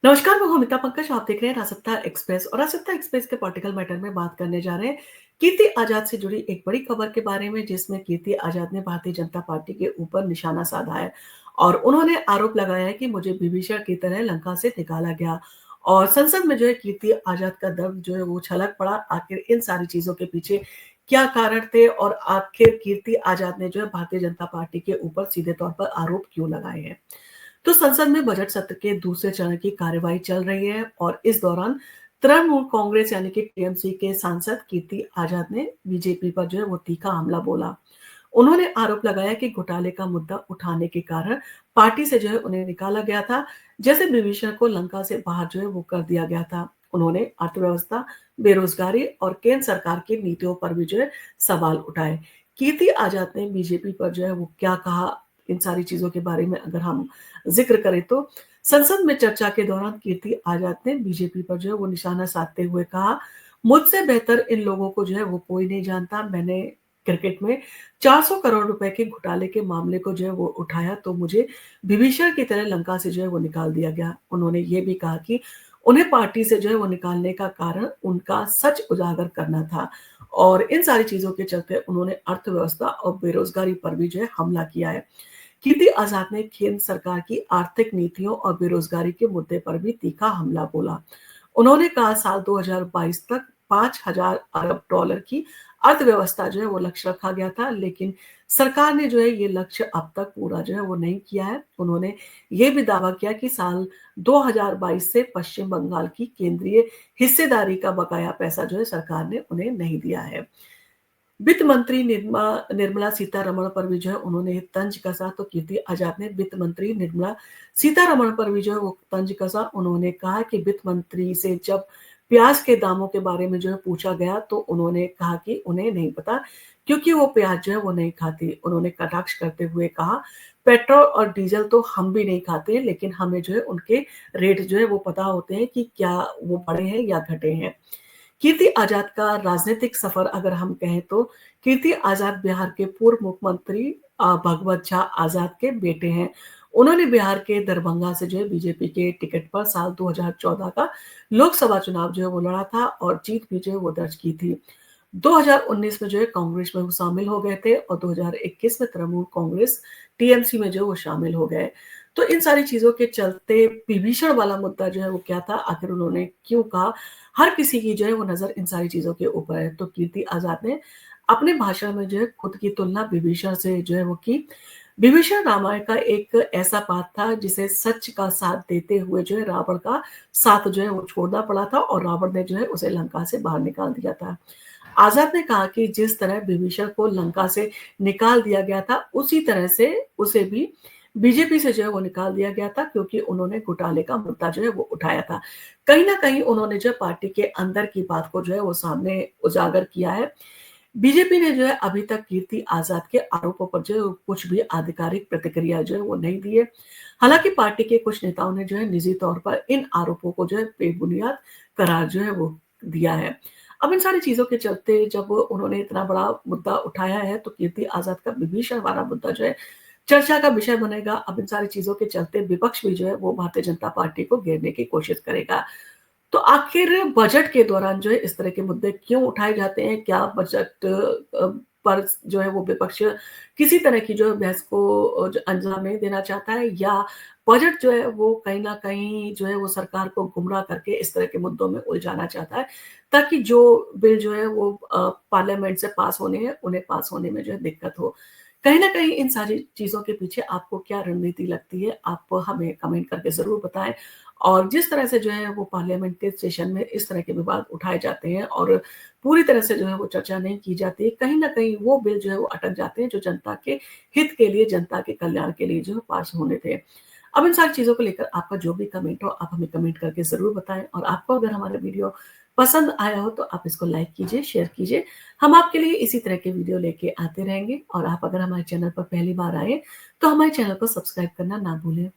नमस्कार, मैं हूं अमिता पंकज। आप देख रहे हैं राजसत्ता एक्सप्रेस और राजसत्ता एक्सप्रेस के पॉलिटिकल मैटर में बात करने जा रहे हैं कीर्ति आजाद से जुड़ी एक बड़ी खबर के बारे में, जिसमें कीर्ति आजाद ने भारतीय जनता पार्टी के ऊपर निशाना साधा है और उन्होंने आरोप लगाया है कि मुझे विभीषण की तरह लंका से निकाला गया। और संसद में जो है कीर्ति आजाद का दर्द जो है वो छलक पड़ा। आखिर इन सारी चीजों के पीछे क्या कारण थे और आखिर कीर्ति आजाद ने जो है भारतीय जनता पार्टी के ऊपर सीधे तौर पर आरोप क्यों लगाए हैं। तो संसद में बजट सत्र के दूसरे चरण की कार्यवाही चल रही है और इस दौरान तृणमूल कांग्रेस यानी कि टीएमसी के सांसद कीर्ति आजाद ने बीजेपी पर जो है वो तीखा हमला बोला। उन्होंने आरोप लगाया कि घोटाले का मुद्दा उठाने के कारण पार्टी से जो है उन्हें निकाला गया था, जैसे विभीषण को लंका से बाहर जो है वो कर दिया गया था। उन्होंने अर्थव्यवस्था, बेरोजगारी और केंद्र सरकार की नीतियों पर भी जो है सवाल उठाए। कीर्ति आजाद ने बीजेपी पर जो है वो क्या कहा, इन सारी चीजों के बारे में अगर हम जिक्र करें तो संसद में चर्चा के दौरान कीर्ति आजाद ने बीजेपी पर जो है वो निशाना साधते हुए कहा, मुझसे बेहतर इन लोगों को जो है वो कोई नहीं जानता। मैंने क्रिकेट में 400 करोड़ रुपए के घोटाले के मामले को जो है वो उठाया तो मुझे विभीषण की तरह लंका से जो है वो निकाल दिया गया। उन्होंने ये भी कहा कि उन्हें पार्टी से जो है वो निकालने का कारण उनका सच उजागर करना था और इन सारी चीजों के चलते उन्होंने अर्थव्यवस्था और बेरोजगारी पर भी जो है हमला किया है। कीर्ति आजाद ने केंद्र सरकार की आर्थिक नीतियों और बेरोजगारी के मुद्दे पर भी तीखा हमला बोला। उन्होंने कहा साल 2022 तक 5,000 अरब डॉलर की अर्थव्यवस्था जो है वो लक्ष्य रखा गया था, लेकिन सरकार ने जो है ये लक्ष्य अब तक पूरा जो है वो नहीं किया है। उन्होंने ये भी दावा किया कि साल 2022 से पश्चिम बंगाल की केंद्रीय हिस्सेदारी का बकाया पैसा जो है सरकार ने उन्हें नहीं दिया है। वित्त मंत्री निर्मला सीतारमण पर भी जो है उन्होंने तंज कसा। तो कीर्ति आजाद ने वित्त मंत्री निर्मला सीतारमण पर भी जो है वो तंज कसा। उन्होंने कहा कि वित्त मंत्री से जब प्याज के दामों के बारे में जो है पूछा गया तो उन्होंने कहा कि उन्हें नहीं पता, क्योंकि वो प्याज जो है वो नहीं खाती। उन्होंने कटाक्ष करते हुए कहा, पेट्रोल और डीजल तो हम भी नहीं खाते, लेकिन हमें जो है उनके रेट जो है वो पता होते हैं कि क्या वो बढ़े हैं या घटे हैं। कीर्ति आजाद का राजनीतिक सफर अगर हम कहें तो कीर्ति आजाद बिहार के पूर्व मुख्यमंत्री भगवत झा आजाद के बेटे हैं। उन्होंने बिहार के दरभंगा से जो है बीजेपी के टिकट पर साल 2014 का लोकसभा चुनाव जो है वो लड़ा था और जीत भी जो है वो दर्ज की थी। 2019 में जो है कांग्रेस में वो शामिल हो गए थे और 2021 में तृणमूल कांग्रेस टीएमसी में जो वो शामिल हो गए। तो इन सारी चीजों के चलते विभीषण वाला मुद्दा जो है वो क्या था, आखिर उन्होंने क्यों कहा, हर किसी की जो है वो नजर इन सारी चीजों के ऊपर है। तो कीर्ति आजाद ने अपने भाषण में जो है खुद की तुलना विभीषण से जो है वो की। विभीषण रामायण का एक ऐसा पात्र था जिसे सच का साथ देते हुए जो है रावण का साथ जो है वो छोड़ना पड़ा था और रावण ने जो है उसे लंका से बाहर निकाल दिया था। आजाद ने कहा कि जिस तरह विभीषण को लंका से निकाल दिया गया था, उसी तरह से उसे भी बीजेपी से जो है वो निकाल दिया गया था, क्योंकि उन्होंने घोटाले का मुद्दा जो है वो उठाया था। कहीं न कहीं उन्होंने जो पार्टी के अंदर की बात को जो है वो सामने उजागर किया है। बीजेपी ने जो है अभी तक कीर्ति आजाद के आरोपों पर जो है कुछ भी आधिकारिक प्रतिक्रिया जो है वो नहीं दी है। हालाँकि पार्टी के कुछ नेताओं ने जो है निजी तौर पर इन आरोपों को जो है बेबुनियाद करार जो है वो दिया है। अब इन सारी चीज़ों के चलते जब उन्होंने इतना बड़ा मुद्दा उठाया है तो कीर्ति आजाद का विभीषण वाला मुद्दा जो है चर्चा का विषय बनेगा। अब इन सारी चीज़ों के चलते विपक्ष भी जो है वो भारतीय जनता पार्टी को घेरने की कोशिश करेगा। तो आखिर बजट के दौरान जो है इस तरह के मुद्दे क्यों उठाए जाते हैं? क्या बजट पर जो है वो विपक्ष किसी तरह की जो है बहस को जो अंजाम नहीं देना चाहता है, या बजट जो है वो कहीं न कहीं जो है वो सरकार को गुमराह करके इस तरह के मुद्दों में उलझाना चाहता है, ताकि जो बिल जो है वो पार्लियामेंट से पास होने हैं, उन्हें पास होने में जो है दिक्कत हो। कहीं न कहीं इन सारी चीज़ों के पीछे आपको क्या रणनीति लगती है? आप हमें कमेंट करके ज़रूर बताएँ। और जिस तरह से जो है वो पार्लियामेंट के सेशन में इस तरह के विवाद उठाए जाते हैं और पूरी तरह से जो है वो चर्चा नहीं की जाती है, कहीं न कहीं वो बिल जो है वो अटक जाते हैं जो जनता के हित के लिए, जनता के कल्याण के लिए जो है पास होने थे। अब इन सारी चीज़ों को लेकर आपका जो भी कमेंट हो, आप हमें कमेंट करके ज़रूर बताएँ और आपको अगर हमारा वीडियो पसंद आया हो तो आप इसको लाइक कीजिए, शेयर कीजिए। हम आपके लिए इसी तरह के वीडियो लेके आते रहेंगे और आप अगर हमारे चैनल पर पहली बार आए, तो हमारे चैनल को सब्सक्राइब करना ना भूलें।